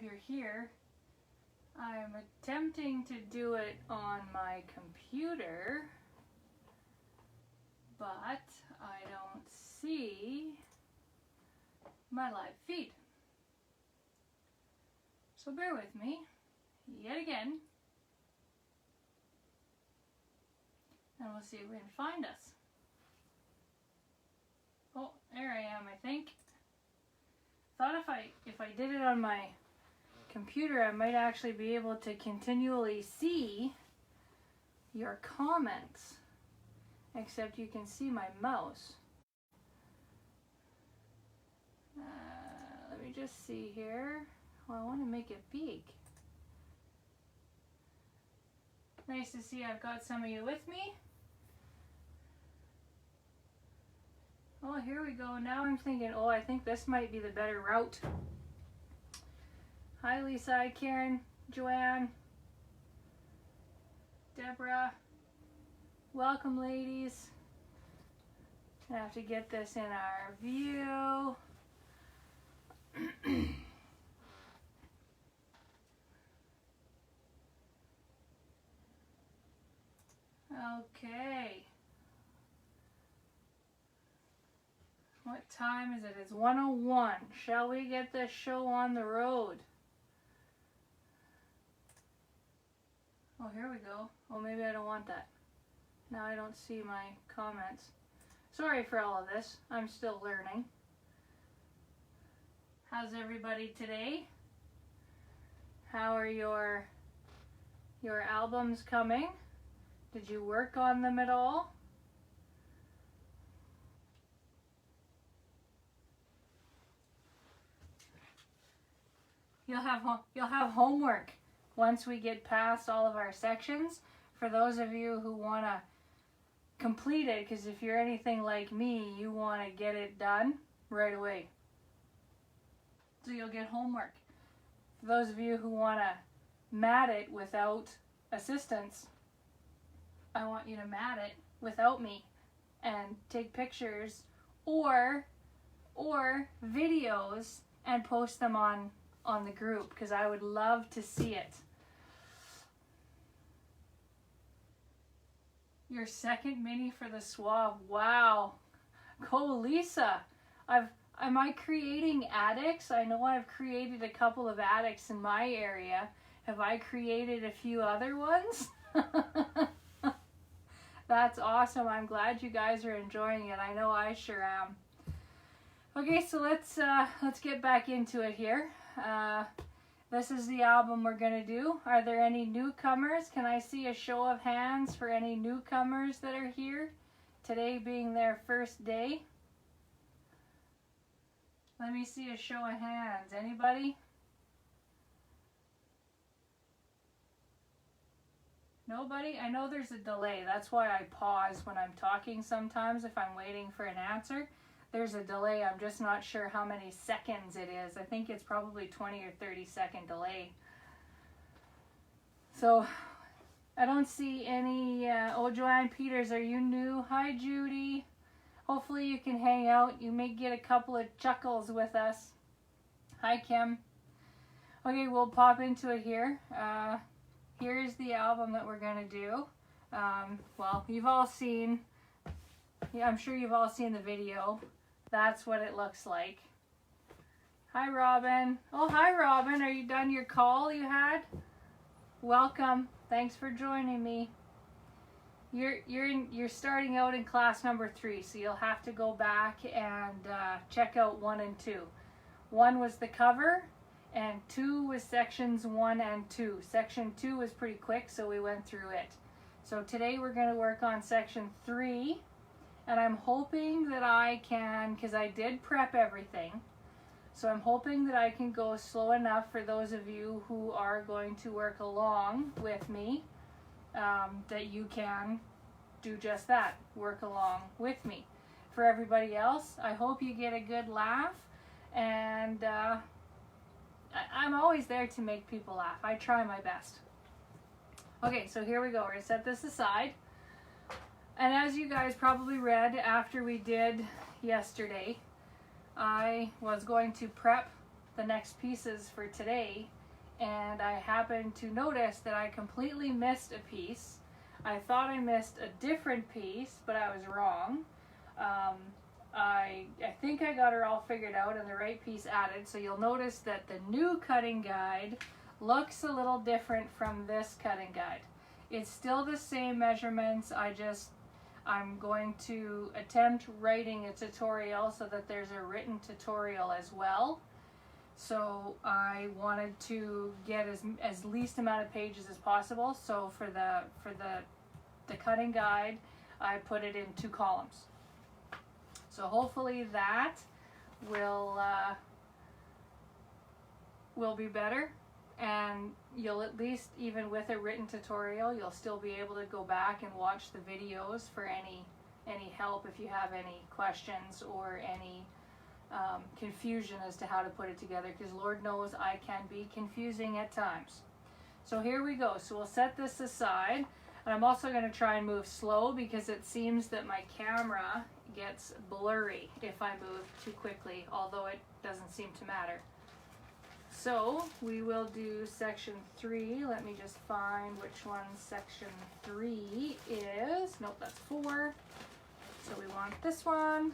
if you're here. I'm attempting to do it on my computer, but I don't see my live feed. So bear with me yet again, and we'll see if we can find us. Oh, there I am, I think. Thought if I did it on my computer, I might actually be able to continually see your comments, except you can see my mouse. Let me just see here. Well, I want to make it big. Nice to see I've got some of you with me. Oh, here we go. Now I'm thinking, oh, I think this might be the better route. Hi, Lisa. Hi, Karen. Joanne. Deborah. Welcome, ladies. I have to get this in our view. Okay. What time is it? It's 1:01. Shall we get this show on the road? Oh, here we go. Oh, maybe I don't want that. Now I don't see my comments. Sorry for all of this. I'm still learning. How's everybody today? How are your albums coming? Did you work on them at all? You'll have homework once we get past all of our sections, for those of you who want to complete it, because if you're anything like me, you want to get it done right away. So you'll get homework. For those of you who want to mat it without assistance, I want you to mat it without me and take pictures or videos and post them on the group, because I would love to see it. Your second mini for the swab. Wow. Go, Lisa. Am I creating attics? I know I've created a couple of attics in my area. Have I created a few other ones? That's awesome. I'm glad you guys are enjoying it. I know I sure am. Okay, so let's get back into it here. This is the album we're gonna do. Are there any newcomers? Can I see a show of hands for any newcomers that are here? Today being their first day. Let me see a show of hands. Anybody? Nobody? I know there's a delay. That's why I pause when I'm talking sometimes if I'm waiting for an answer. There's a delay. I'm just not sure how many seconds it is. I think it's probably 20 or 30-second delay. So I don't see any. Oh, Joanne Peters, are you new? Hi, Judy. Hopefully you can hang out. You may get a couple of chuckles with us. Hi, Kim. Okay, we'll pop into it here. Here's the album that we're going to do. Well, you've all seen, yeah, I'm sure you've all seen the video. That's what it looks like. Hi, Robin. Oh, hi, Robin. Are you done your call you had? Welcome. Thanks for joining me. You're starting out in class number 3, so you'll have to go back and check out 1 and 2. 1 was the cover, and 2 was sections 1 and 2. Section 2 was pretty quick, so we went through it. So today we're going to work on section 3, and I'm hoping that I can, because I did prep everything, so I'm hoping that I can go slow enough for those of you who are going to work along with me, that you can do just that, work along with me. For everybody else, I hope you get a good laugh, and I'm always there to make people laugh. I try my best. Okay, so here we go. We're going to set this aside. And as you guys probably read after we did yesterday, I was going to prep the next pieces for today, and I happened to notice that I completely missed a piece. I thought I missed a different piece, but I was wrong. I think I got her all figured out and the right piece added, so you'll notice that the new cutting guide looks a little different from this cutting guide. It's still the same measurements, I'm going to attempt writing a tutorial so that there's a written tutorial as well. So I wanted to get as least amount of pages as possible. So for the cutting guide, I put it in 2 columns. So hopefully that will be better, and you'll at least, even with a written tutorial, you'll still be able to go back and watch the videos for any help if you have any questions or any confusion as to how to put it together, because Lord knows I can be confusing at times. So here we go. So we'll set this aside, and I'm also going to try and move slow because it seems that my camera gets blurry if I move too quickly, although it doesn't seem to matter. So we will do section 3. Let me just find which one section 3 is. Nope, that's 4. So we want this one.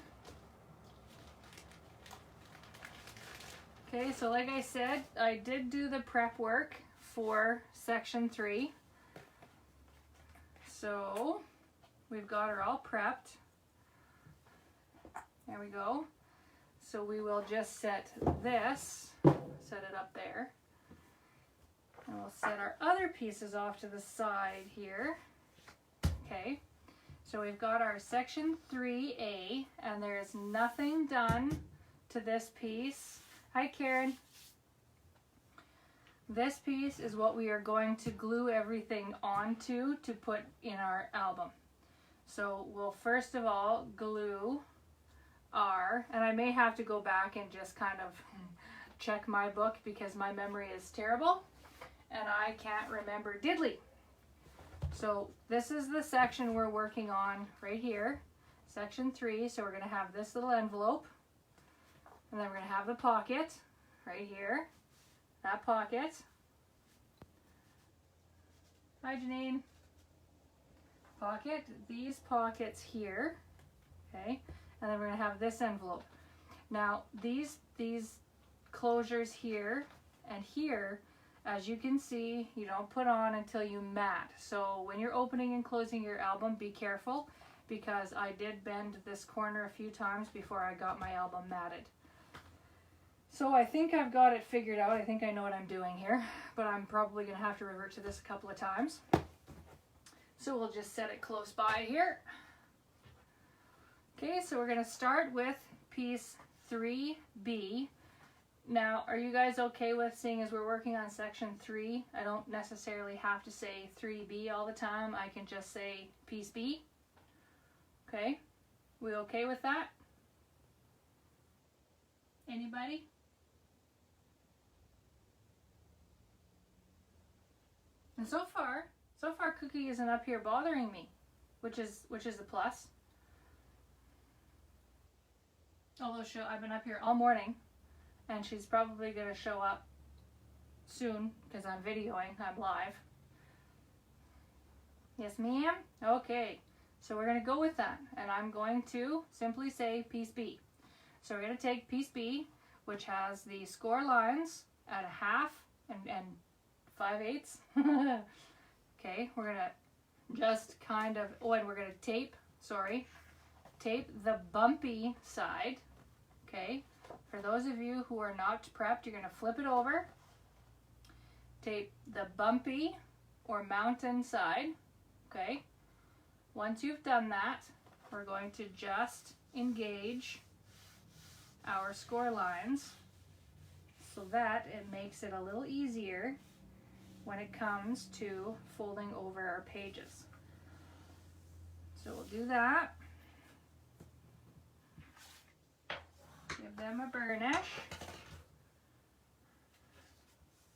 Okay, so like I said, I did do the prep work for section 3. So we've got her all prepped. There we go. So we will just set it up there. And we'll set our other pieces off to the side here. Okay, so we've got our section 3A, and there is nothing done to this piece. Hi, Karen. This piece is what we are going to glue everything onto to put in our album. So we'll first of all glue and I may have to go back and just kind of check my book because my memory is terrible and I can't remember diddly. So this is the section we're working on right here, section 3. So we're going to have this little envelope, and then we're going to have the pocket right here, that pocket. Hi, Janine. Pocket, these pockets here, okay, and then we're going to have this envelope. Now these closures here and here, as you can see, you don't put on until you mat. So when you're opening and closing your album, be careful, because I did bend this corner a few times before I got my album matted. So I think I've got it figured out. I think I know what I'm doing here, but I'm probably going to have to revert to this a couple of times. So we'll just set it close by here. Okay, so we're going to start with piece 3B. Now, are you guys okay with, seeing as we're working on section 3, I don't necessarily have to say 3B all the time. I can just say piece B. Okay, we okay with that? Anybody? And so far Cookie isn't up here bothering me, which is a plus. Although I've been up here all morning, and she's probably going to show up soon because I'm videoing, I'm live. Yes, ma'am? Okay, so we're going to go with that, and I'm going to simply say piece B. So we're going to take piece B, which has the score lines at a half and 5/8. Okay, we're going to just kind of, and we're going to tape the bumpy side. Okay, for those of you who are not prepped, you're going to flip it over, tape the bumpy or mountain side. Okay, once you've done that, we're going to just engage our score lines so that it makes it a little easier when it comes to folding over our pages. So we'll do that. Give them a burnish,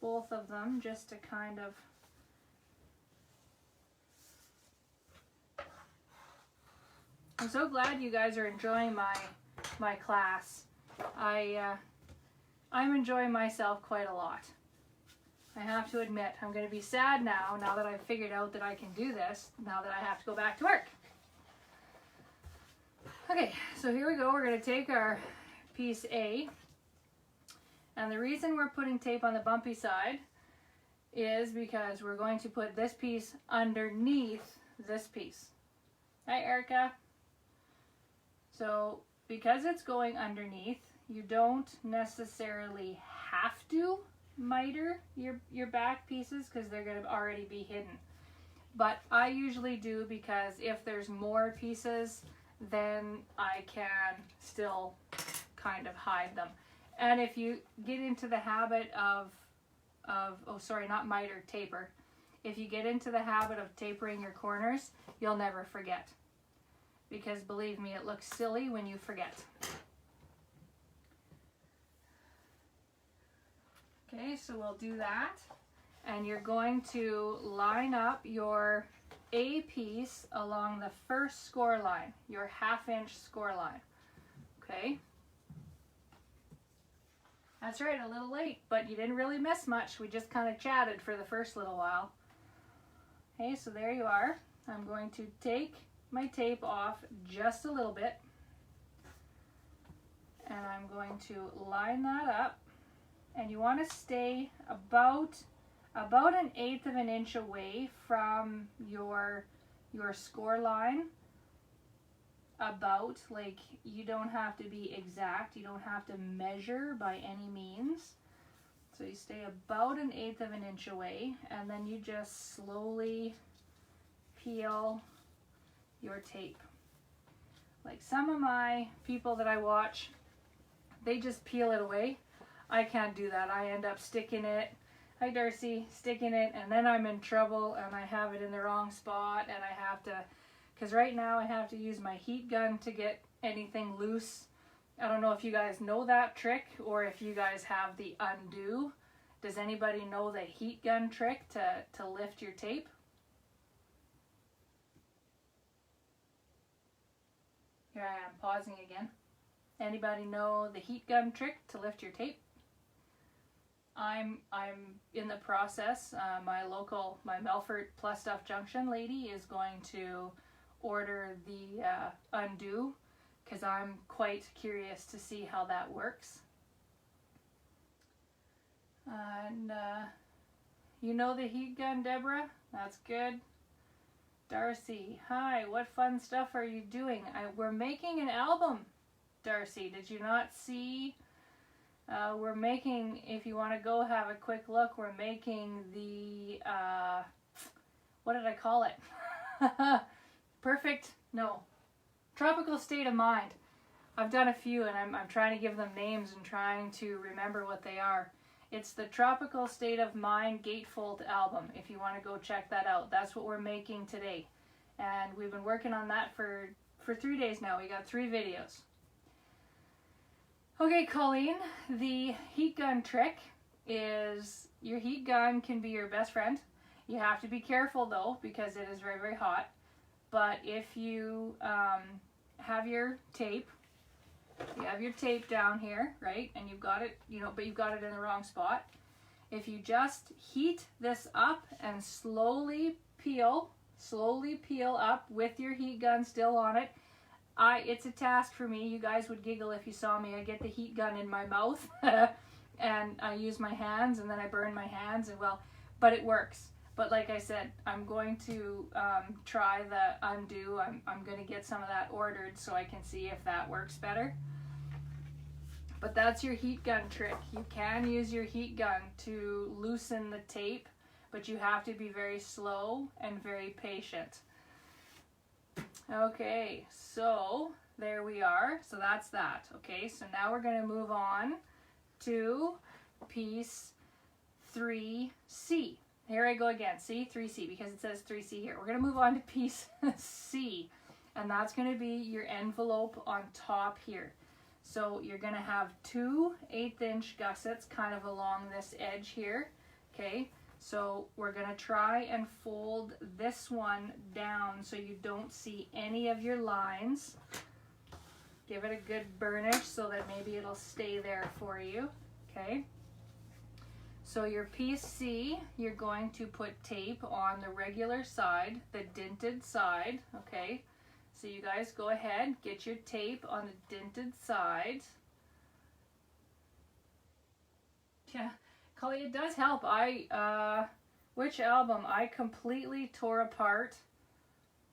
both of them, just to kind of I'm so glad you guys are enjoying my class. I'm enjoying myself quite a lot. I have to admit, I'm going to be sad now that I've figured out that I can do this, now that I have to go back to work. Okay, so here we go. We're going to take our piece A, and the reason we're putting tape on the bumpy side is because we're going to put this piece underneath this piece. Hi, Erica. So because it's going underneath, you don't necessarily have to miter your back pieces because they're going to already be hidden. But I usually do, because if there's more pieces, then I can still kind of hide them. And if you get into the habit of oh sorry, not miter, taper. If you get into the habit of tapering your corners, you'll never forget. Because believe me, it looks silly when you forget. Okay, so we'll do that. And you're going to line up your A piece along the first score line, your 1/2 inch score line. Okay? That's right, a little late, but you didn't really miss much. We just kind of chatted for the first little while. Okay, so there you are. I'm going to take my tape off just a little bit, and I'm going to line that up. And you want to stay about 1/8 of an inch away from your score line. About, like, you don't have to be exact, you don't have to measure by any means. So you stay about 1/8 of an inch away, and then you just slowly peel your tape. Like some of my people that I watch, they just peel it away. I can't do that. I end up sticking it, hi Darcy, sticking it, and then I'm in trouble and I have it in the wrong spot, and I have to, because right now I have to use my heat gun to get anything loose. I don't know if you guys know that trick, or if you guys have the undo. Does anybody know the heat gun trick to lift your tape? Here I am pausing again. Anybody know the heat gun trick to lift your tape? I'm in the process. My Melfort Plus Stuff Junction lady is going to order the undo, because I'm quite curious to see how that works. And you know the heat gun, Deborah? That's good. Darcy, hi, what fun stuff are you doing? We're making an album, Darcy. Did you not see? We're making, if you want to go have a quick look, we're making the, what did I call it? Tropical State of Mind. I've done a few, and I'm trying to give them names and trying to remember what they are. It's the Tropical State of Mind Gatefold album, if you want to go check that out. That's what we're making today. And we've been working on that for 3 days now. We got 3 videos. Okay, Colleen, the heat gun trick is, your heat gun can be your best friend. You have to be careful though, because it is very, very hot. But if you have your tape, down here, right? And you've got it, but you've got it in the wrong spot. If you just heat this up and slowly peel up with your heat gun still on it. It's a task for me. You guys would giggle if you saw me. I get the heat gun in my mouth and I use my hands, and then I burn my hands, and but it works. But like I said, I'm going to try the undo. I'm going to get some of that ordered so I can see if that works better. But that's your heat gun trick. You can use your heat gun to loosen the tape, but you have to be very slow and very patient. Okay, so there we are. So that's that. Okay, so now we're going to move on to piece 3C. Here I go again. See, 3C, because it says 3C here. We're going to move on to piece C, and that's going to be your envelope on top here. So you're going to have 2 1/8 inch gussets kind of along this edge here. Okay, so we're going to try and fold this one down so you don't see any of your lines. Give it a good burnish so that maybe it'll stay there for you. Okay. So your piece C, you're going to put tape on the regular side, the dinted side, okay? So you guys go ahead, get your tape on the dinted side. Yeah, Cully, it does help. Which album? I completely tore apart.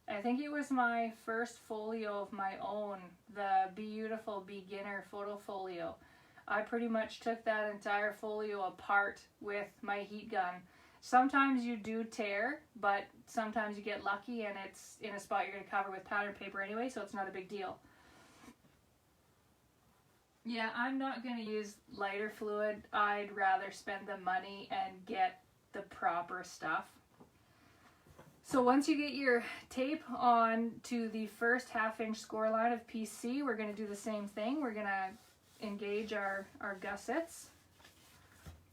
I think it was my first folio of my own, the Beautiful Beginner photo folio. I pretty much took that entire folio apart with my heat gun. Sometimes you do tear, but sometimes you get lucky and it's in a spot you're going to cover with pattern paper anyway, so it's not a big deal. Yeah, I'm not going to use lighter fluid. I'd rather spend the money and get the proper stuff. So once you get your tape on to the first 1/2 inch score line of piece C, we're going to do the same thing. We're going to engage our gussets,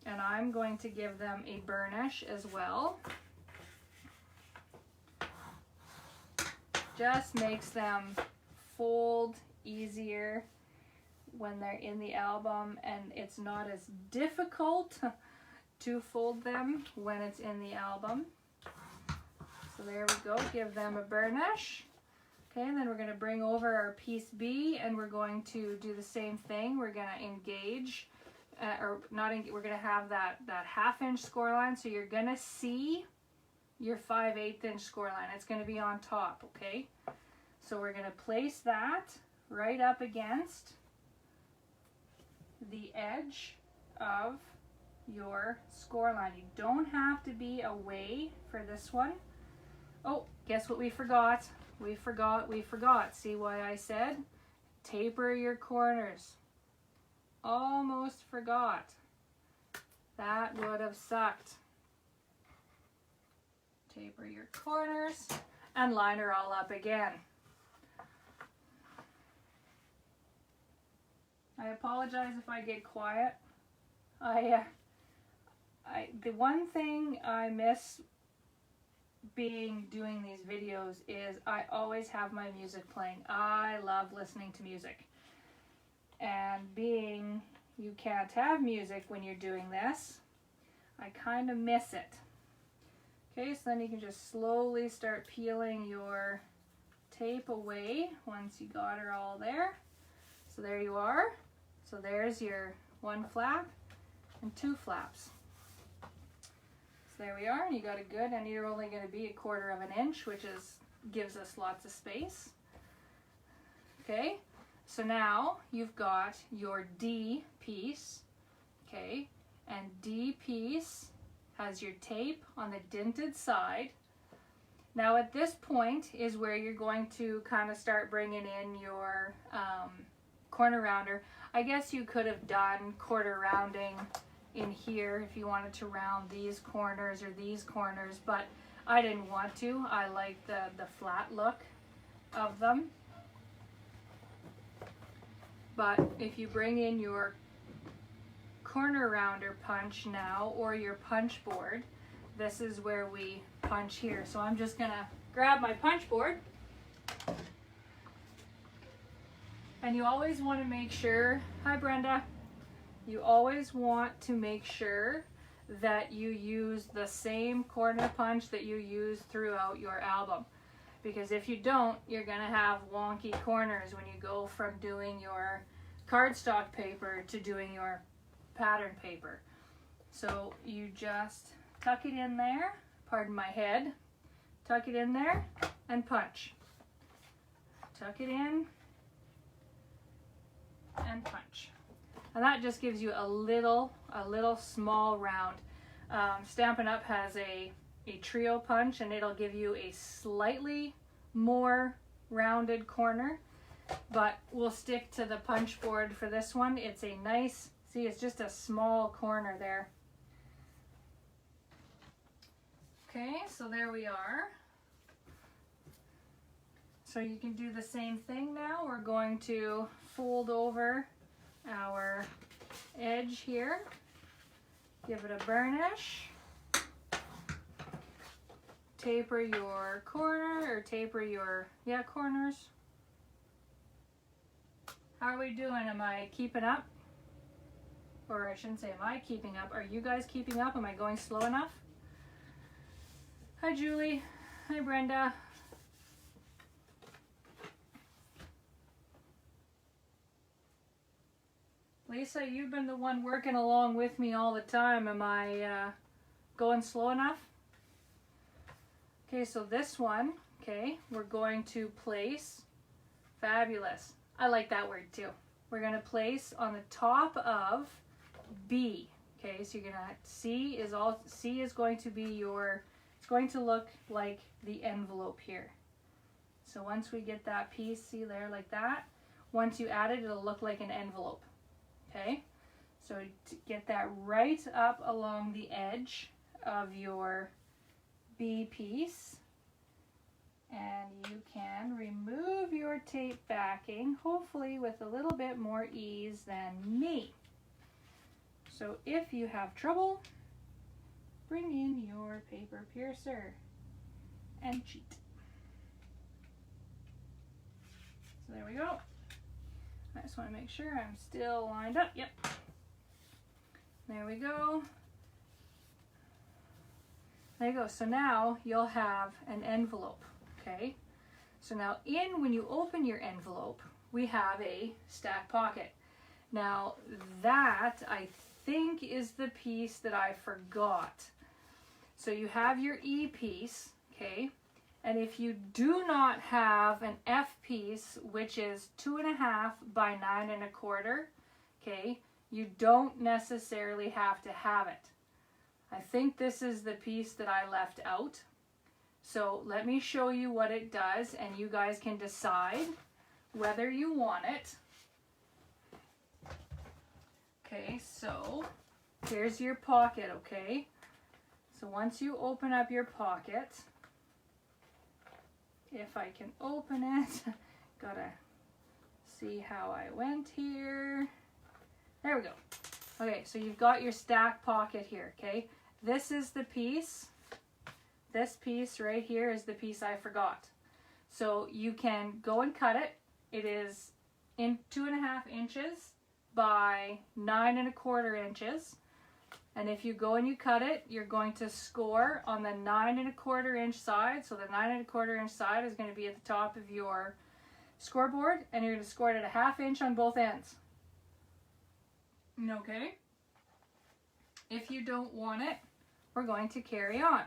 and I'm going to give them a burnish as well. Just makes them fold easier when they're in the album, and it's not as difficult to fold them when it's in the album. So there we go, give them a burnish. Okay, and then we're going to bring over our piece B, and we're going to do the same thing. We're going to engage, we're going to have that 1/2 inch score line, so you're going to see your 5/8 inch score line. It's going to be on top, okay? So we're going to place that right up against the edge of your score line. You don't have to be away for this one. Oh, guess what we forgot? We forgot. See why I said taper your corners. Almost forgot. That would have sucked. Taper your corners and line her all up again. I apologize if I get quiet. The one thing I miss doing these videos is I always have my music playing. I love listening to music. And being you can't have music when you're doing this, I kind of miss it. Okay, so then you can just slowly start peeling your tape away once you got her all there. So there you are. So there's your 1 flap and 2 flaps. So there we are, and you got a good, and you're only going to be 1/4 inch, which gives us lots of space. Okay, so now you've got your D piece, okay, and D piece has your tape on the dinted side. Now at this point is where you're going to kind of start bringing in your corner rounder. I guess you could have done 1/4 rounding in here if you wanted to round these corners or these corners, but I didn't want to. I like the flat look of them. But if you bring in your corner rounder punch now, or your punch board, this is where we punch here. So I'm just gonna grab my punch board. And you always want to make sure, hi Brenda, you always want to make sure that you use the same corner punch that you use throughout your album. Because if you don't, you're going to have wonky corners when you go from doing your cardstock paper to doing your pattern paper. So you just tuck it in there, pardon my head, tuck it in there and punch. Tuck it in and punch. And that just gives you a little small round. Stampin' Up has a trio punch, and it'll give you a slightly more rounded corner, but we'll stick to the punch board for this one. It's a nice, see, it's just a small corner there. Okay, so there we are. So you can do the same thing now. We're going to fold over our edge here, give it a burnish, taper your corner, or taper your, corners. How are we doing? Am I keeping up? or I shouldn't say am I keeping up, are you guys keeping up? Am I going slow enough? Hi Julie, hi Brenda. Lisa, you've been the one working along with me all the time. Am I going slow enough? Okay, so this one, okay, we're going to place, fabulous. I like that word too. We're going to place on the top of B. Okay, so you're going to, C is going to be your, it's going to look like the envelope here. So once we get that piece, see there like that, once you add it, it'll look like an envelope. Okay, so to get that right up along the edge of your B piece, and you can remove your tape backing, hopefully with a little bit more ease than me. So if you have trouble, bring in your paper piercer and cheat. So there we go. I just want to make sure I'm still lined up. Yep. There we go. There you go. So now you'll have an envelope. Okay. So now when you open your envelope, we have a stack pocket. Now that I think is the piece that I forgot. So you have your E piece. Okay. And if you do not have an F piece, which is 2.5 by 9.25, okay, you don't necessarily have to have it. I think this is the piece that I left out. So let me show you what it does, and you guys can decide whether you want it. Okay, so here's your pocket, okay? So once you open up your pocket, if I can open it, gotta see how I went here. There we go. Okay, so you've got your stack pocket here, okay? This is the piece. This piece right here is the piece I forgot. So you can go and cut it. It is in 2.5 inches by 9.25 inches. And if you go and you cut it, you're going to score on the 9.25 inch side. So the 9.25 inch side is going to be at the top of your scoreboard, and you're going to score it at 1/2 inch on both ends. Okay? If you don't want it, we're going to carry on.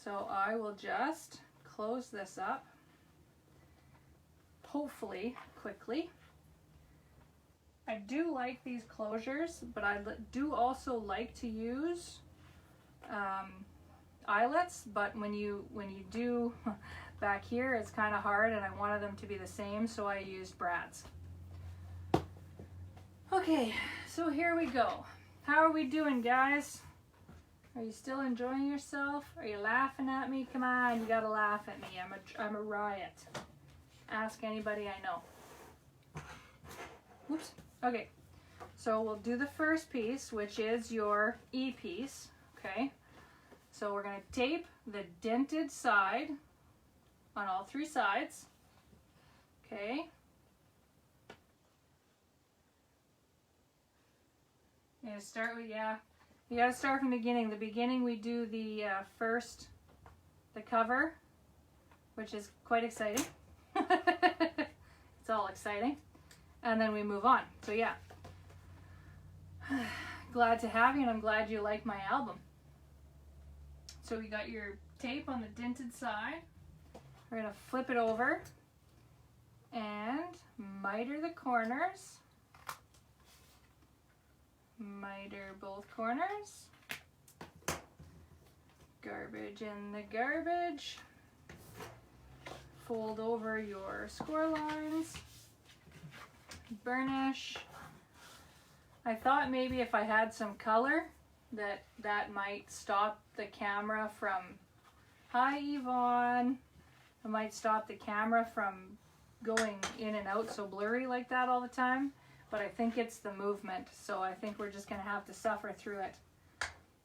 So I will just close this up, hopefully quickly. I do like these closures, but I do also like to use eyelets, but when you do back here, it's kind of hard, and I wanted them to be the same, so I used brads. Okay, so here we go. How are we doing, guys? Are you still enjoying yourself? Are you laughing at me? Come on, you gotta laugh at me. I'm a riot. Ask anybody I know. Whoops. Okay, so we'll do the first piece, which is your E piece, okay? So we're going to tape the dented side on all 3 sides, okay? You gotta start with, you gotta start from the beginning. The beginning we do the the cover, which is quite exciting. It's all exciting. And then we move on. So yeah, glad to have you, and I'm glad you like my album. So we got your tape on the dented side. We're gonna flip it over and miter the corners. Miter both corners. Garbage in the garbage. Fold over your score lines. Burnish. I thought maybe if I had some color that might stop the camera from, hi Yvonne, it might stop the camera from going in and out so blurry like that all the time, but I think it's the movement, so I think we're just gonna have to suffer through it.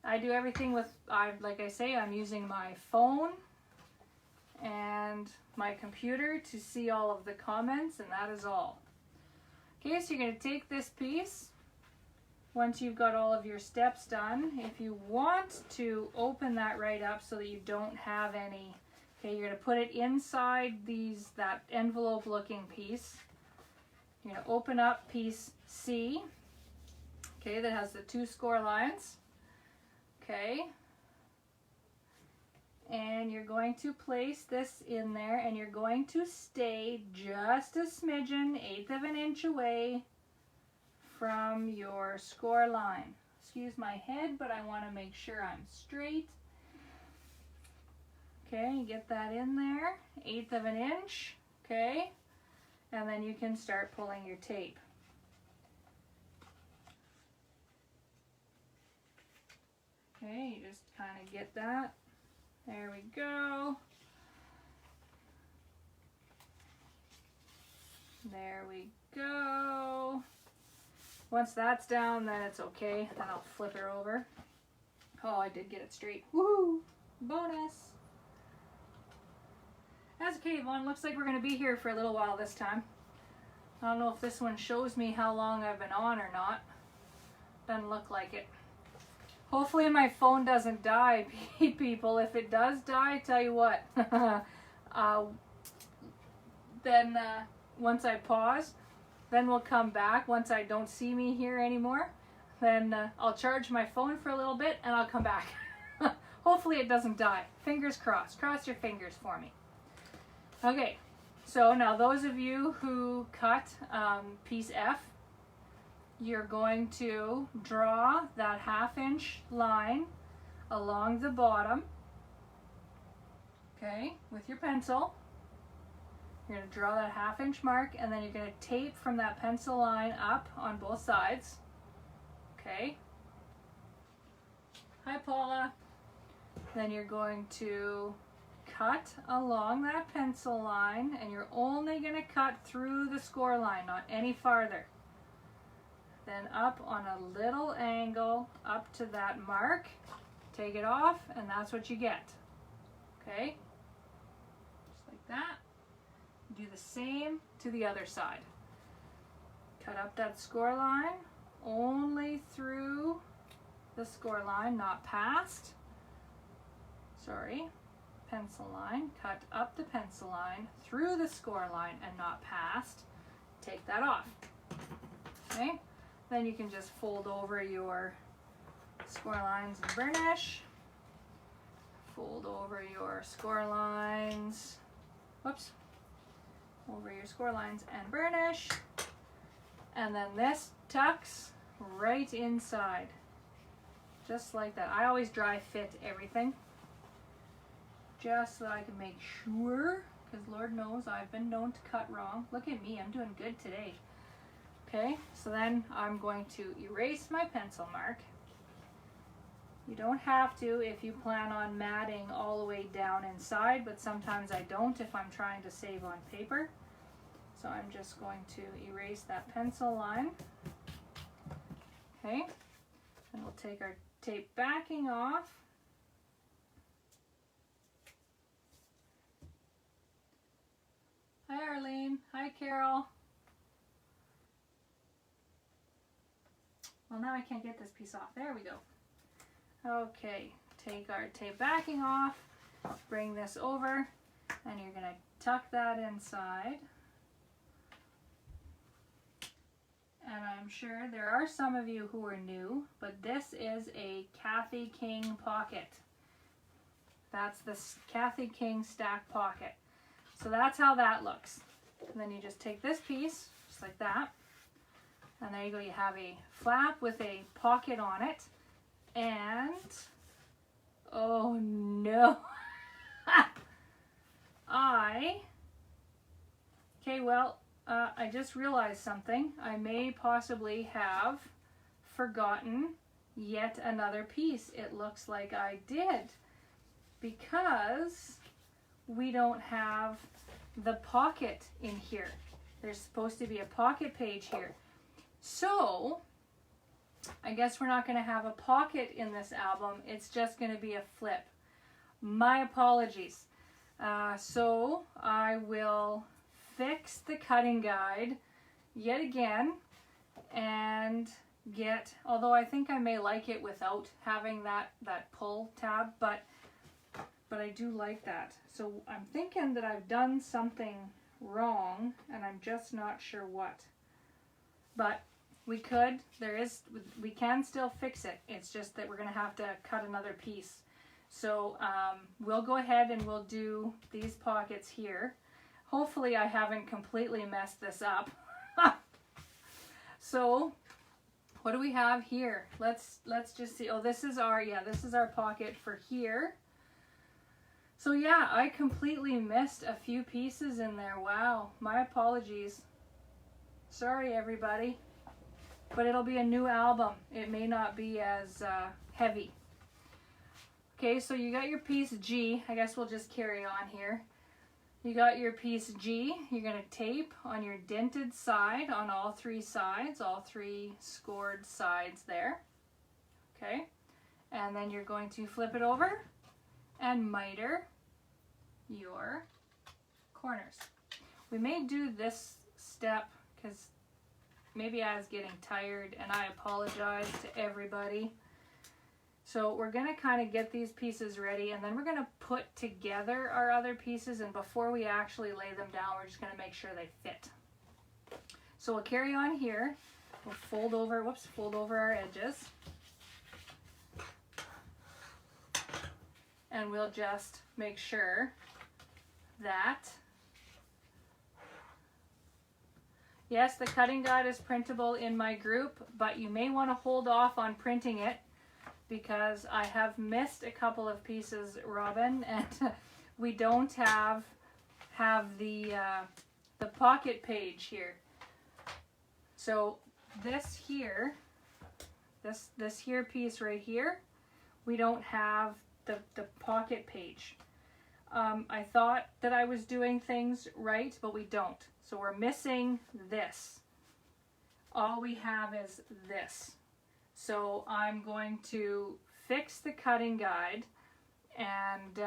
I do everything with, like I say, I'm using my phone and my computer to see all of the comments, and that is all. Okay, so you're going to take this piece once you've got all of your steps done, if you want to open that right up so that you don't have any, okay, you're going to put it inside that envelope looking piece. You're going to open up piece C, okay, that has the 2 score lines, okay, and you're going to place this in there, and you're going to stay just a smidgen, 1/8 of an inch away from your score line. Excuse my head, but I want to make sure I'm straight. Okay, get that in there, 1/8 of an inch, okay, and then you can start pulling your tape. Okay, you just kind of get that. There we go. There we go. Once that's down, then it's okay. Then I'll flip her over. Oh, I did get it straight. Woo! Bonus! That's okay, Yvonne. Looks like we're going to be here for a little while this time. I don't know if this one shows me how long I've been on or not. Doesn't look like it. Hopefully my phone doesn't die, people. If it does die, tell you what. Then once I pause, then we'll come back. Once I don't see me here anymore, then I'll charge my phone for a little bit and I'll come back. Hopefully it doesn't die. Fingers crossed. Cross your fingers for me. Okay, so now those of you who cut piece F, you're going to draw that 1/2 inch line along the bottom, okay, with your pencil. You're going to draw that 1/2 inch mark, and then you're going to tape from that pencil line up on both sides, okay. Hi Paula. Then you're going to cut along that pencil line, and you're only going to cut through the score line, not any farther. Then up on a little angle up to that mark, take it off, and that's what you get. Okay? Just like that. Do the same to the other side. Cut up that score line, only through the score line, not past. Sorry. Pencil line, cut up the pencil line, through the score line, and not past. Take that off. Okay? Then you can just fold over your score lines and burnish. Fold over your score lines. Whoops. Over your score lines and burnish. And then this tucks right inside. Just like that. I always dry fit everything. Just so that I can make sure, because Lord knows I've been known to cut wrong. Look at me, I'm doing good today. Okay, so then I'm going to erase my pencil mark. You don't have to if you plan on matting all the way down inside, but sometimes I don't if I'm trying to save on paper. So I'm just going to erase that pencil line. Okay, and we'll take our tape backing off. Hi Arlene, hi Carol. Well, now I can't get this piece off. There we go. Okay, take our tape backing off, bring this over, and you're going to tuck that inside. And I'm sure there are some of you who are new, but this is a Kathy King pocket. That's the Kathy King stack pocket. So that's how that looks. And then you just take this piece, just like that. And there you go, you have a flap with a pocket on it. And, oh no. I just realized something. I may possibly have forgotten yet another piece. It looks like I did, because we don't have the pocket in here. There's supposed to be a pocket page here. So I guess we're not going to have a pocket in this album. It's just going to be a flip. My apologies. So I will fix the cutting guide yet again and get, although I think I may like it without having that pull tab, but I do like that. So I'm thinking that I've done something wrong and I'm just not sure what. But we can still fix it. It's just that we're gonna have to cut another piece. So we'll go ahead and we'll do these pockets here. Hopefully I haven't completely messed this up. So what do we have here? Let's just see. Oh, this is our pocket for here. So yeah, I completely missed a few pieces in there. Wow, my apologies. Sorry everybody, but it'll be a new album. It may not be as heavy. Okay, so you got your piece G. I guess we'll just carry on here. You got your piece G. You're going to tape on your dented side on all three sides, all three scored sides there. Okay, and then you're going to flip it over and miter your corners. We may do this step because maybe I was getting tired, and I apologize to everybody. So we're going to kind of get these pieces ready, and then we're going to put together our other pieces, and before we actually lay them down, we're just going to make sure they fit. So we'll carry on here. We'll fold over our edges. And we'll just make sure that, yes, the cutting guide is printable in my group, but you may want to hold off on printing it because I have missed a couple of pieces, Robin, and we don't have the pocket page here. So this here piece right here, we don't have the pocket page. I thought that I was doing things right, but we don't. So we're missing this. All we have is this. So I'm going to fix the cutting guide and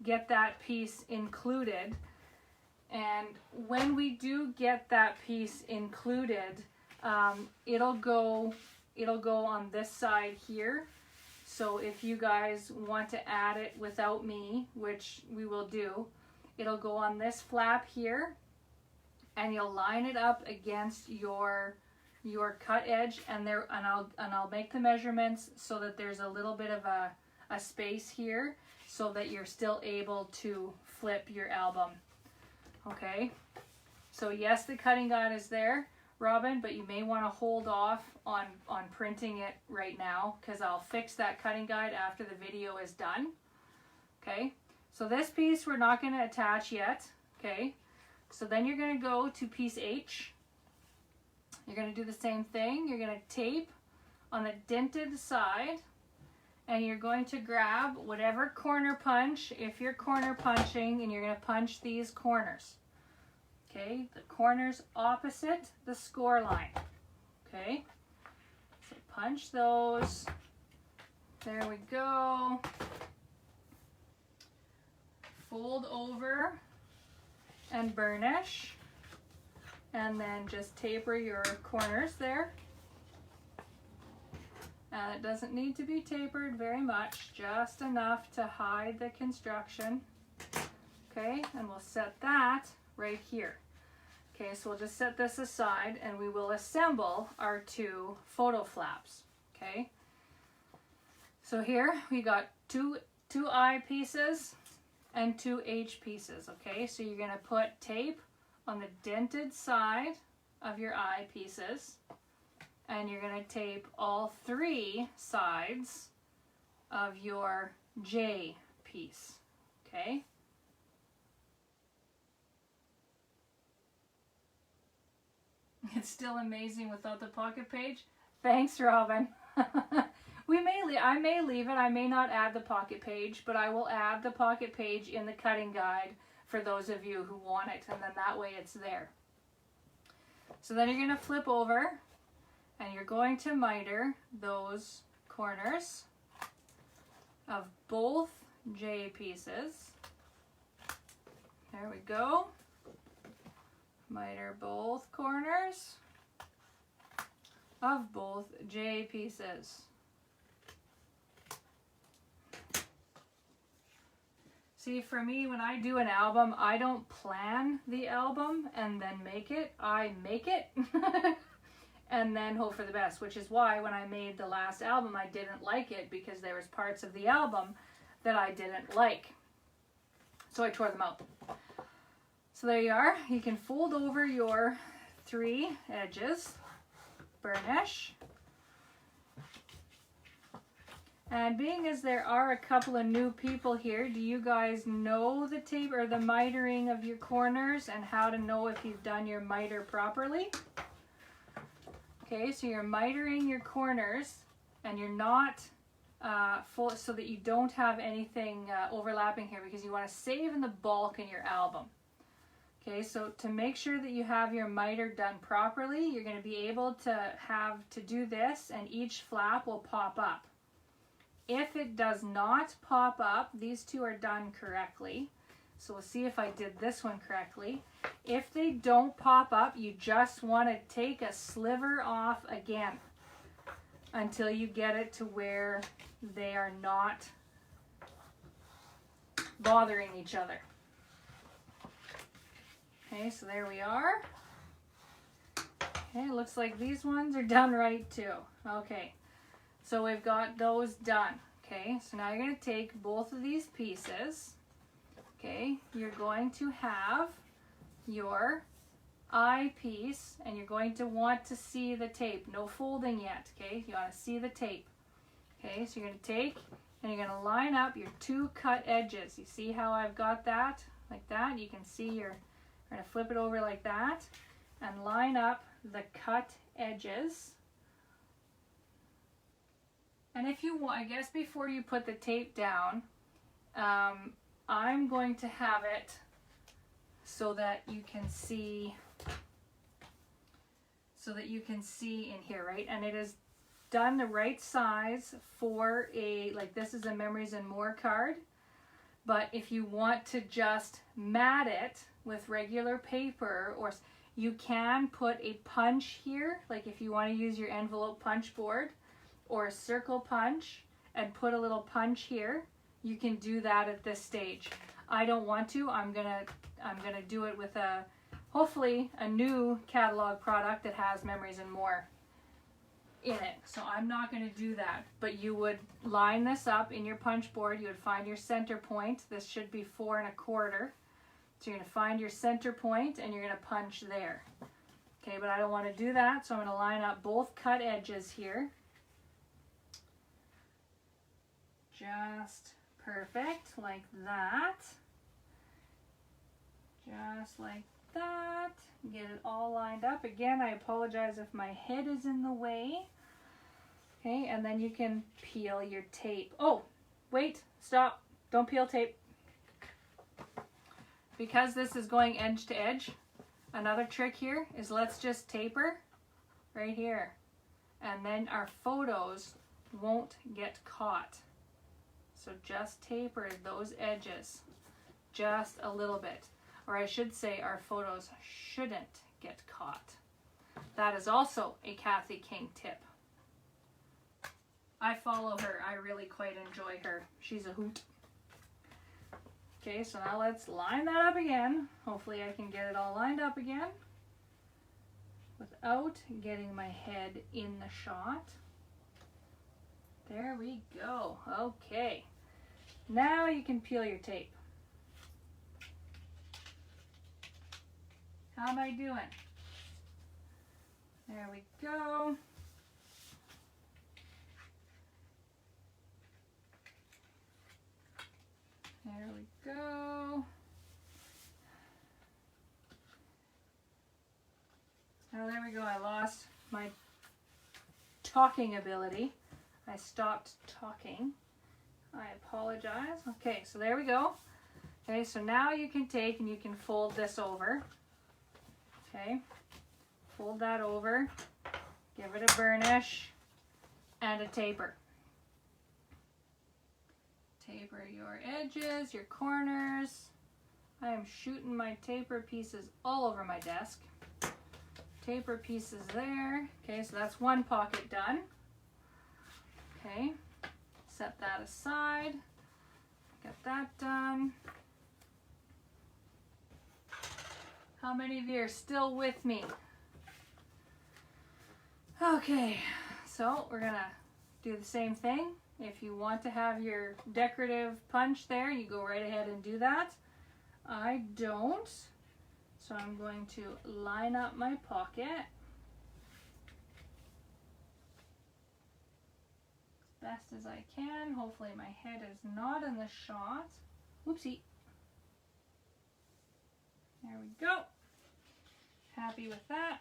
get that piece included. And when we do get that piece included, it'll go on this side here. So if you guys want to add it without me, which we will do, it'll go on this flap here, and you'll line it up against your cut edge, and I'll make the measurements so that there's a little bit of a space here so that you're still able to flip your album. Okay, so yes, the cutting guide is there, Robin, but you may want to hold off on printing it right now because I'll fix that cutting guide after the video is done. Okay, so this piece we're not going to attach yet. Okay, so then you're going to go to piece H. You're going to do the same thing. You're going to tape on the dented side, and you're going to grab whatever corner punch, if you're corner punching, and you're going to punch these corners. Okay, the corners opposite the score line. Okay, so punch those. There we go. Fold over and burnish. And then just taper your corners there. And it doesn't need to be tapered very much, just enough to hide the construction. Okay, and we'll set that right here. Okay, so we'll just set this aside and we will assemble our two photo flaps. Okay, so here we got two I pieces and two H pieces. Okay, so you're going to put tape on the dented side of your I pieces, and you're going to tape all three sides of your J piece. Okay, it's still amazing without the pocket page. Thanks, Robin. I may leave it. I may not add the pocket page, but I will add the pocket page in the cutting guide for those of you who want it, and then that way it's there. So then you're going to flip over and you're going to miter those corners of both J pieces. There we go. Miter both corners of both J pieces. See, for me, when I do an album, I don't plan the album and then make it. I make it and then hope for the best, which is why when I made the last album, I didn't like it because there was parts of the album that I didn't like. So I tore them out. So there you are. You can fold over your 3 edges, burnish. And being as there are a couple of new people here, do you guys know the tape or the mitering of your corners and how to know if you've done your miter properly? Okay, so you're mitering your corners and you're not full, so that you don't have anything overlapping here, because you want to save in the bulk in your album. Okay, so to make sure that you have your miter done properly, you're going to be able to do this, and each flap will pop up. If it does not pop up, these 2 are done correctly. So we'll see if I did this one correctly. If they don't pop up, you just want to take a sliver off again until you get it to where they are not bothering each other. Okay, so there we are. Okay, looks like these ones are done right too. Okay. So we've got those done. Okay, so now you're going to take both of these pieces. Okay, you're going to have your eye piece and you're going to want to see the tape. No folding yet, okay? You want to see the tape. Okay, so you're going to take and you're going to line up your 2 cut edges. You see how I've got that? Like that. You can see you're going to flip it over like that and line up the cut edges. And if you want, I guess before you put the tape down, I'm going to have it so that you can see, in here, right? And it is done the right size for a, like this is a Memories and More card. But if you want to just mat it with regular paper, or you can put a punch here, like if you want to use your envelope punch board, or a circle punch and put a little punch here, you can do that at this stage. I don't want to. I'm gonna do it with hopefully a new catalog product that has Memories and More in it. So I'm not gonna do that. But you would line this up in your punch board. You would find your center point. This should be 4 1/4. So you're gonna find your center point and you're gonna punch there. Okay, but I don't want to do that, so I'm gonna line up both cut edges here. Just perfect, like that. Just like that. Get it all lined up. Again, I apologize if my head is in the way. Okay, and then you can peel your tape. Oh, wait, stop. Don't peel tape. Because this is going edge to edge, another trick here is let's just taper right here. And then our photos won't get caught. So just taper those edges just a little bit. Or I should say our photos shouldn't get caught. That is also a Kathy King tip. I follow her. I really quite enjoy her. She's a hoot. Okay, so now let's line that up again. Hopefully I can get it all lined up again without getting my head in the shot. There we go. Okay. Now you can peel your tape. How am I doing? There we go. There we go. Oh, there we go. I lost my talking ability. I stopped talking. I apologize. Okay, so there we go. Okay, so now you can take and you can fold this over. Okay, fold that over, give it a burnish and a taper. Taper your edges, your corners. I am shooting my taper pieces all over my desk. taper pieces there. Okay, so that's one pocket done. Okay, set that aside. Get that done. How many of you are still with me? Okay, so we're gonna do the same thing. If you want to have your decorative punch there, you go right ahead and do that. I don't, so I'm going to line up my pocket as best as I can. Hopefully my head is not in the shot. Oopsie. There we go. Happy with that.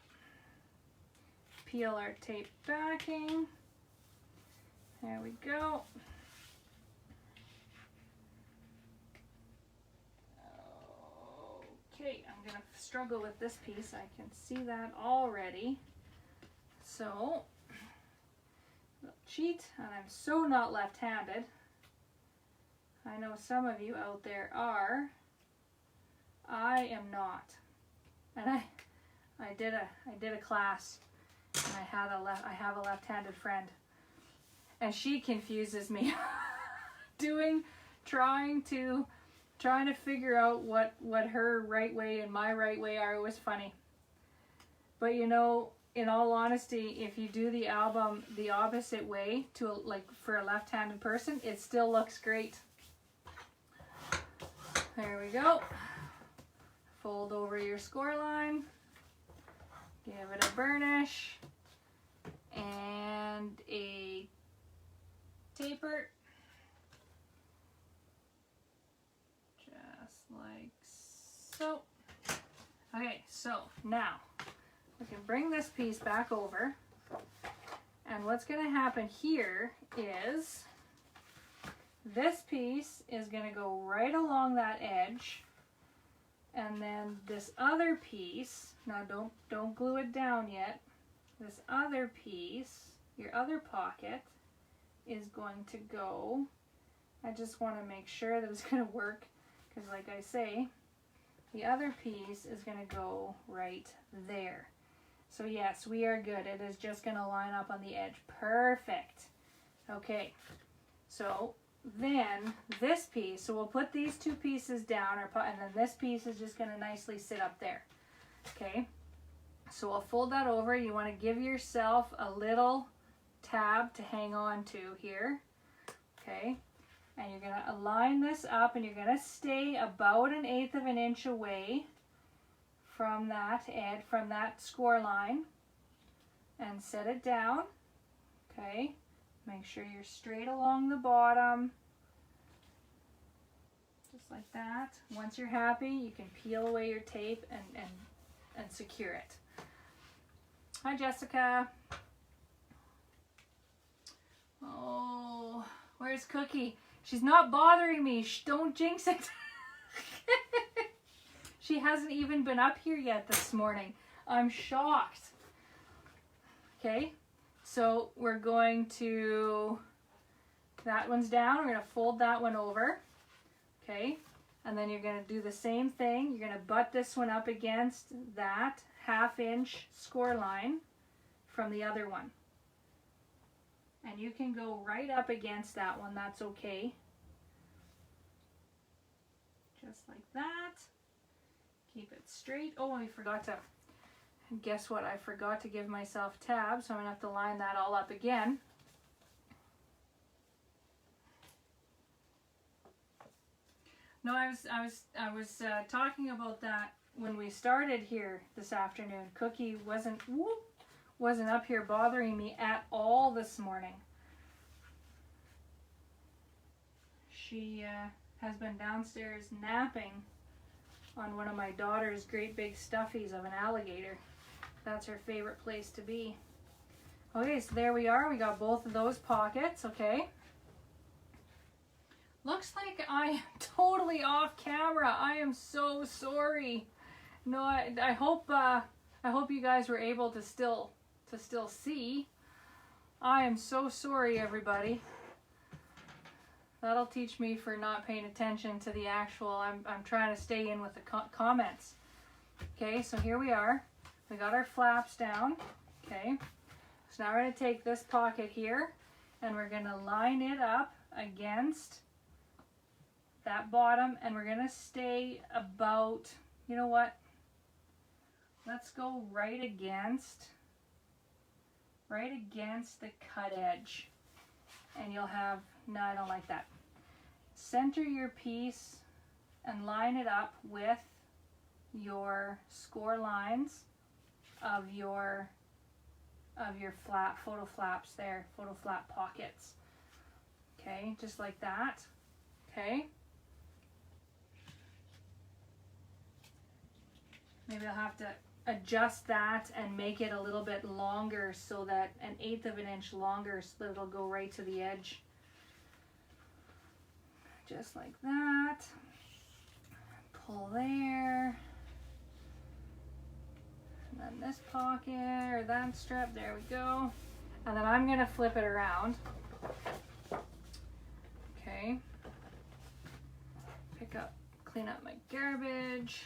Peel our tape backing. There we go. Okay, I'm gonna struggle with this piece. I can see that already. So, cheat, and I'm so not left-handed. I know some of you out there are. I am not. And I did a class, and I have a left-handed friend, and she confuses me. trying to figure out what her right way and my right way are. It was funny. But you know, in all honesty, if you do the album the opposite way to for a left-handed person, it still looks great. There we go. Fold over your score line. Give it a burnish and a taper. Just like so. Okay, so now we can bring this piece back over, and what's going to happen here is this piece is going to go right along that edge, and then this other piece, now don't glue it down yet, this other piece, your other pocket, is going to go, I just want to make sure that it's going to work, because like I say, the other piece is going to go right there. So yes, we are good. It is just going to line up on the edge. Perfect. Okay, so then this piece, so we'll put these two pieces down, and then this piece is just going to nicely sit up there. Okay, so we'll fold that over. You want to give yourself a little tab to hang on to here. Okay, and you're going to align this up, and you're going to stay about 1/8 of an inch away from that edge, from that score line, and set it down. Okay, make sure you're straight along the bottom, just like that. Once you're happy, you can peel away your tape and secure it. Hi, Jessica. Oh, where's Cookie? She's not bothering me. Shh, don't jinx it. She hasn't even been up here yet this morning. I'm shocked. Okay, so we're going to, that one's down. We're going to fold that one over. Okay, and then you're going to do the same thing. You're going to butt this one up against that 1/2 inch score line from the other one. And you can go right up against that one. That's okay. Just like that. Keep it straight. Oh, I forgot to, guess what? I forgot to give myself tabs, so I'm gonna have to line that all up again. No, I was talking about that when we started here this afternoon. Cookie wasn't up here bothering me at all this morning. She has been downstairs napping on one of my daughter's great big stuffies of an alligator. That's her favorite place to be. Okay, so there we are. We got both of those pockets, okay? Looks like I am totally off camera. I am so sorry. No, I hope you guys were able to still see. I am so sorry, everybody. That'll teach me for not paying attention to the actual. I'm trying to stay in with the comments. Okay, so here we are. we got our flaps down, okay? So now we're going to take this pocket here and we're going to line it up against that bottom, and we're going to stay about, you know what? Let's go right against the cut edge. And you'll have, no, I don't like that. Center your piece and line it up with your score lines of your flap, photo flaps there, photo flap pockets. Okay, just like that. Okay. Maybe I'll have to adjust that and make it a little bit longer, so that 1/8 of an inch longer, so that it'll go right to the edge. Just like that. Pull there. And then this pocket, or that strap, there we go. And then I'm gonna flip it around. Okay. Clean up my garbage.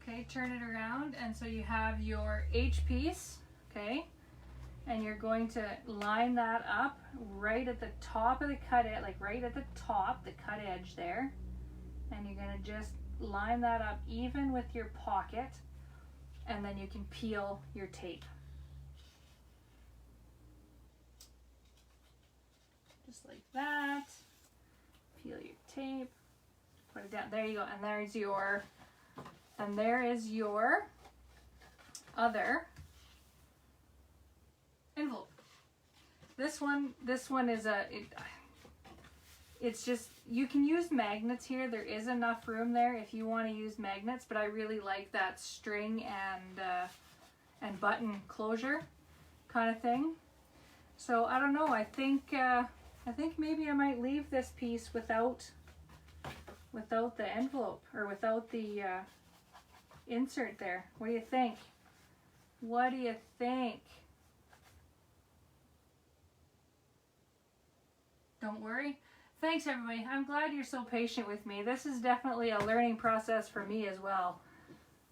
Okay, turn it around, and so you have your H piece, okay? And you're going to line that up right at the top of the cut edge, like right at the top, the cut edge there. And you're gonna just line that up even with your pocket, and then you can peel your tape. Just like that. Peel your tape, put it down, there you go, and there is your other envelope. This one is it's just, you can use magnets here. There is enough room there if you want to use magnets, but I really like that string and button closure kind of thing. So I don't know, I think maybe I might leave this piece without the envelope, or without the insert there. What do you think? What do you think? Don't worry. Thanks everybody. I'm glad you're so patient with me. This is definitely a learning process for me as well.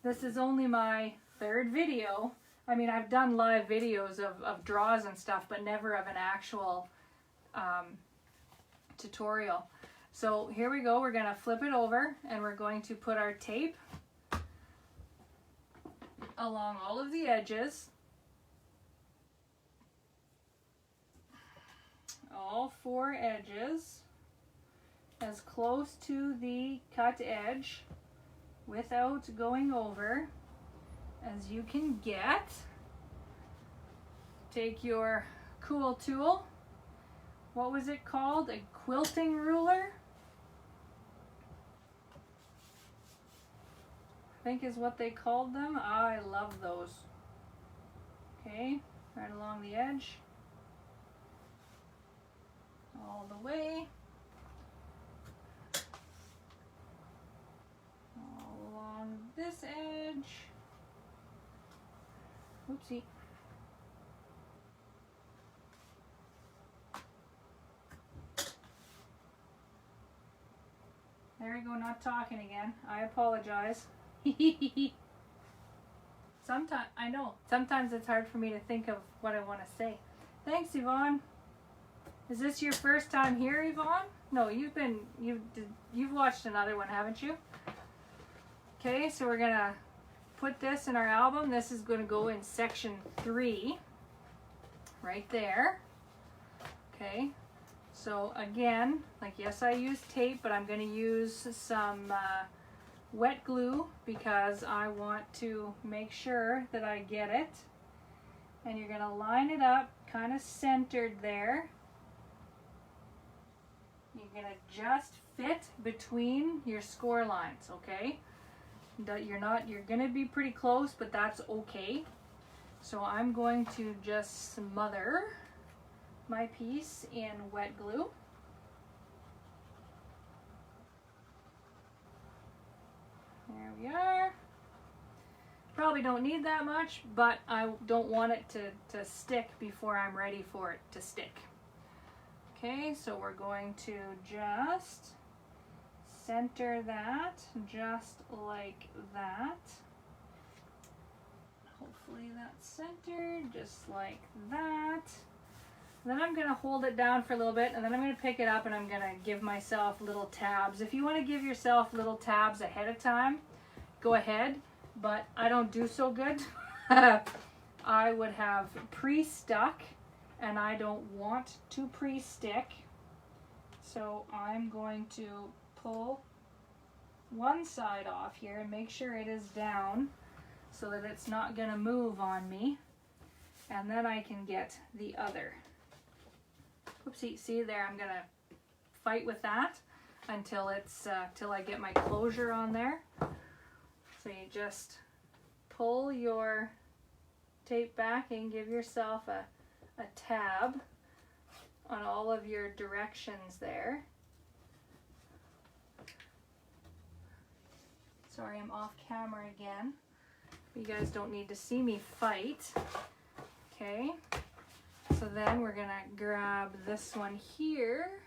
This is only my 3rd video. I mean, I've done live videos of draws and stuff, but never of an actual tutorial. So here we go. We're going to flip it over, and we're going to put our tape along all of the edges. All 4 edges, as close to the cut edge without going over as you can get. Take your cool tool. What was it called? A quilting ruler? I think is what they called them. I love those. Okay, right along the edge. All the way. All along this edge. Oopsie. There we go, not talking again. I apologize. Sometimes it's hard for me to think of what I want to say. Thanks, Yvonne. Is this your first time here, Yvonne? No, you've watched another one, haven't you? Okay, so we're gonna put this in our album. This is gonna go in section 3, right there. Okay, so again, like, yes, I use tape, but I'm gonna use some wet glue because I want to make sure that I get it. And you're gonna line it up kind of centered there. You're gonna just fit between your score lines, okay? You're gonna be pretty close, but that's okay. So I'm going to just smother my piece in wet glue. There we are. Probably don't need that much, but I don't want it to stick before I'm ready for it to stick. Okay, so we're going to just center that just like that. Hopefully that's centered just like that. Then I'm going to hold it down for a little bit, and then I'm going to pick it up and I'm going to give myself little tabs. If you want to give yourself little tabs ahead of time, go ahead, but I don't do so good. I would have pre-stuck, and I don't want to pre-stick. So I'm going to pull one side off here and make sure it is down so that it's not going to move on me. And then I can get the other. Oopsie, see there, I'm going to fight with that until it's till I get my closure on there. So you just pull your tape back and give yourself a tab on all of your directions there. Sorry, I'm off camera again. You guys don't need to see me fight. Okay, so then we're gonna grab this one here.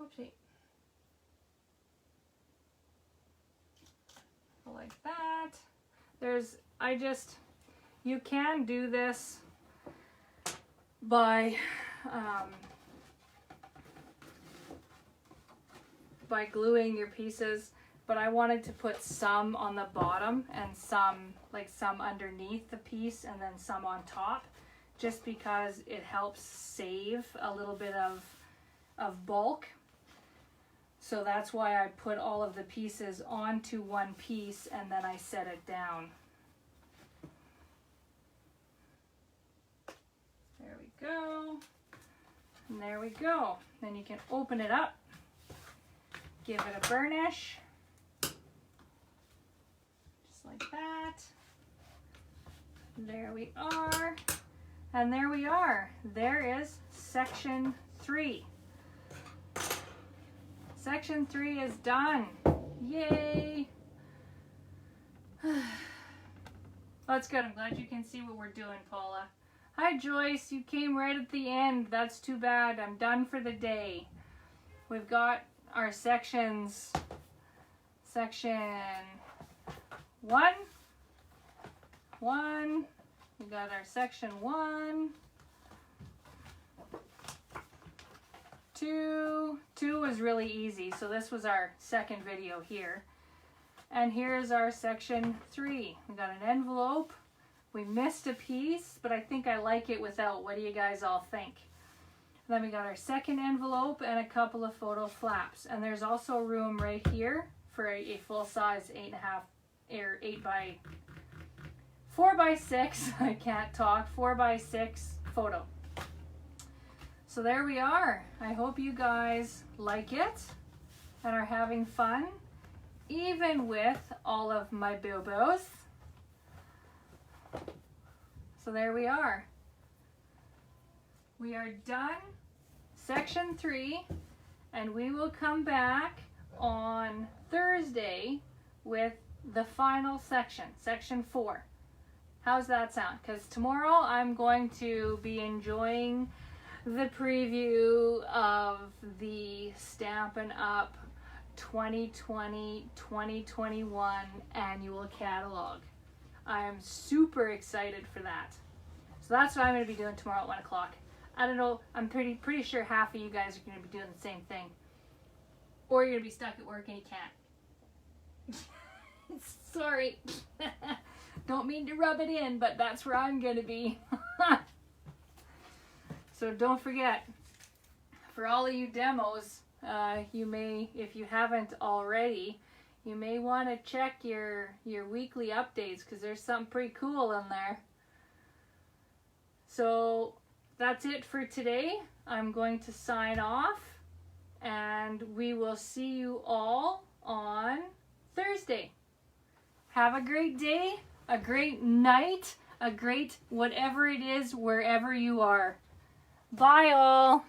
Oopsie. Like that. You can do this by gluing your pieces, but I wanted to put some on the bottom and some underneath the piece and then some on top, just because it helps save a little bit of bulk. So that's why I put all of the pieces onto one piece and then I set it down. There we go. And there we go. Then you can open it up, give it a burnish, just like that. There we are. And there we are. There is section 3. Section 3 is done. Yay! That's good. I'm glad you can see what we're doing, Paula. Hi, Joyce. You came right at the end. That's too bad. I'm done for the day. We've got our sections. Section 1. We got our section 1. 2 was really easy, so this was our second video here. And here's our section 3. We got an envelope. We missed a piece, but I think I like it without. What do you guys all think? Then we got our second envelope and a couple of photo flaps. And there's also room right here for a full-size 4x6, I can't talk, 4x6 photo. So there we are. I hope you guys like it and are having fun, even with all of my boo-boos. So there we are. We are done section 3, and we will come back on Thursday with the final section, section 4. How's that sound? Because tomorrow I'm going to be enjoying the preview of the Stampin' Up 2020-2021 annual catalog. I'm super excited for that. So that's what I'm going to be doing tomorrow at 1 o'clock. I don't know, I'm pretty sure half of you guys are going to be doing the same thing. Or you're going to be stuck at work and you can't. Sorry. Don't mean to rub it in, but that's where I'm going to be. So don't forget, for all of you demos, you may, if you haven't already, you may want to check your weekly updates, because there's something pretty cool in there. So that's it for today. I'm going to sign off, and we will see you all on Thursday. Have a great day, a great night, a great whatever it is, wherever you are. Bye all.